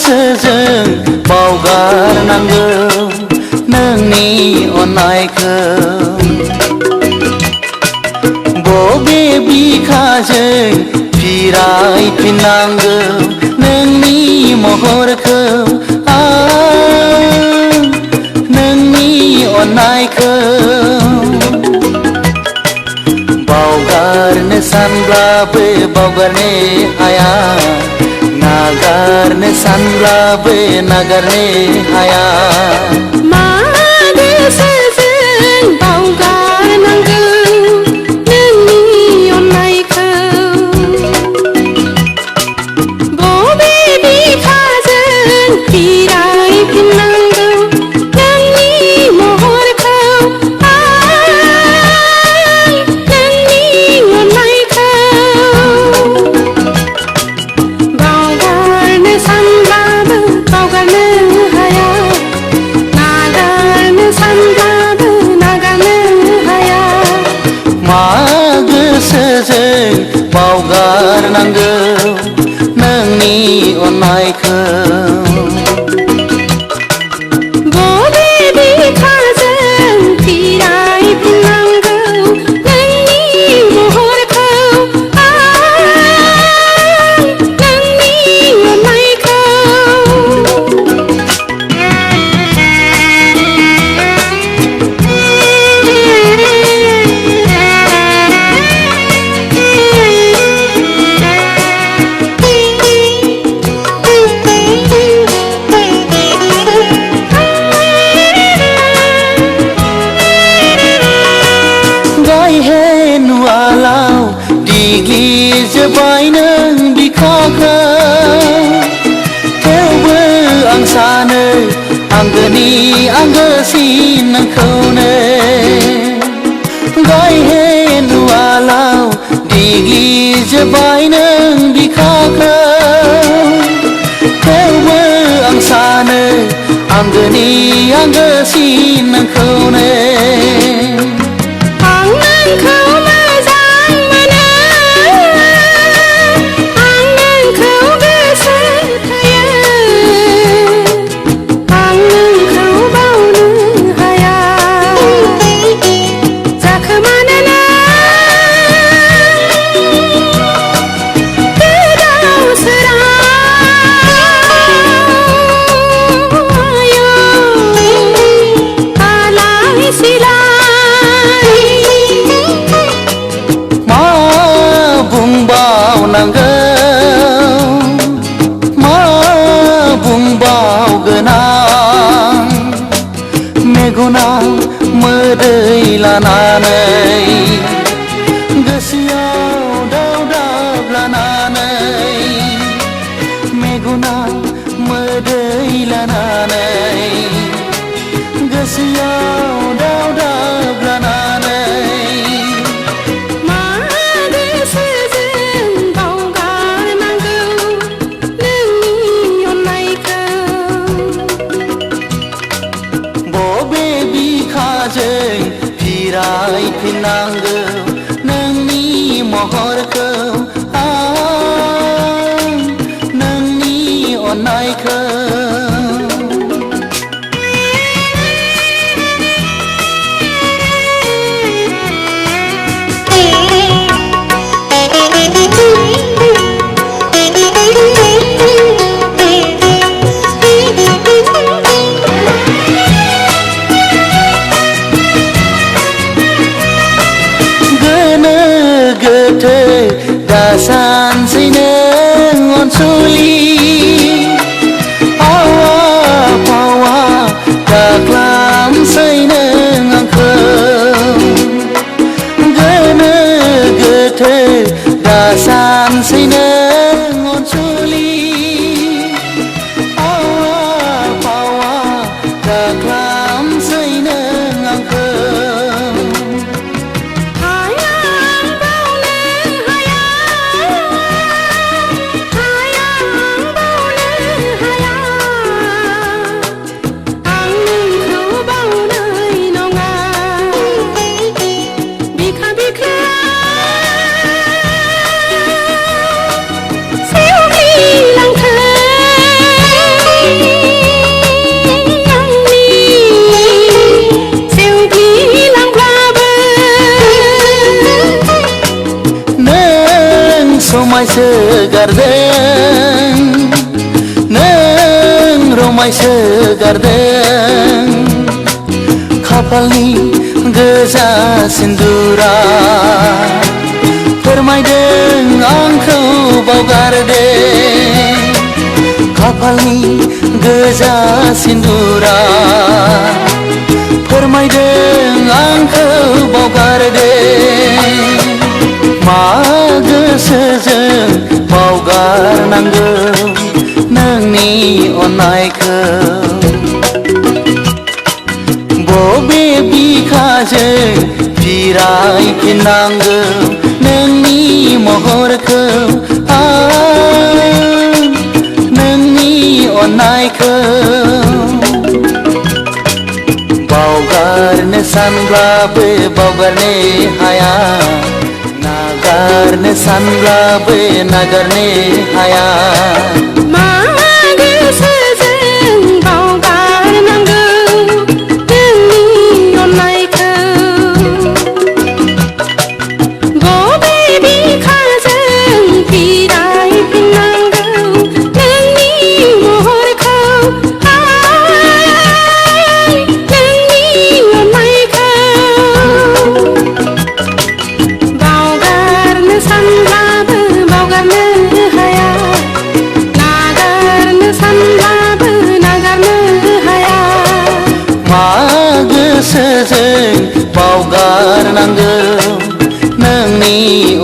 गोसोजों बावगारनांगौ नोंनि अननायखौ बबे बिखाजों फिरायफिननांगौ नोंनि महरखौ नोंनि अननायखौ बावगारनो सानब्लाबो बावगारनो हाया नागारनो सानब्लाबो नागारनो हाया मा गोसोजों बावगारनांगौ नोंनि अननायखौ बबे बिखाजों फिरायफिननांगौ नोंनि महरखौ नोंनि अननायखौ बावगारनो सानब्लाबो बावगारनो हाया नागारनो सानब्लाबो नागारनो हाया मा गोसोजों बावगारनांगौ नोंनि अननायखौ बबे बिखाजों फिरायफिननांगौ नोंनि महरखौ नोंनि अननायखौ गायहे नुवालाव दिग्लिजोब्बाय नों बिखाखौ थेवबो आं सानो आंगोनि आंगोसिन नोंखौनो गायहे नुवालाव दिग्लिजोब्बाय नों बिखाखौ थेवबो आं सानो आंगोनि आंगोसिन नोंखौनो आं नोंखौ मोजां मोनो आं नोंखौ गोसो थोयो आं नोंखौ बावनो हाया जाखोमानोना गोदाव सोराव आलाय सिलाय मा बुंबावनांगौ मा बुंबावगोन आं मेगनाव मोदै लानानै गोसोआव दावदाब लानानै मेगनाव मोदै लानानै गोसोआव दावदाब लानानै मा गोसोजों बावगारनांगौ नोंनि अननायखौ बबे बिखाजों फिरायफिननांगौ नोंनि महरखौ नोंनि अननायखौ गोनो गोथै रमायसो गारदों नों रमायसो गारदों खाफालनि गोजा सिन्दुरा फोरमायदों आंखौ बावगारदों खाफालनि गोजा सिन्दुरा फोरमायदों आंखौ बावगारदों मा गोसोजों बावगारनांगौ नोंनि अननायखौ बबे बिखाजों फिरायफिननांगौ नोंनि महरखौ नोंनि अननायखौ बावगारनो सानब्लाबो बावगारनो हाया नागारनो सानब्लाबो नागारनो हाया मा गोसोजों बावगारनांगौ नोंनि अननायखौ बबे बिखाजों फिरायफिननांगौ नोंनि महरखौ नोंनि अननायखौ बावगारनो सानब्लाबो बावगारनो हाया नागारनो सानब्लाबो नागारनो हाया मा गोसोजों बावगारनांगौ नोंनि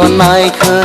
अननायखौ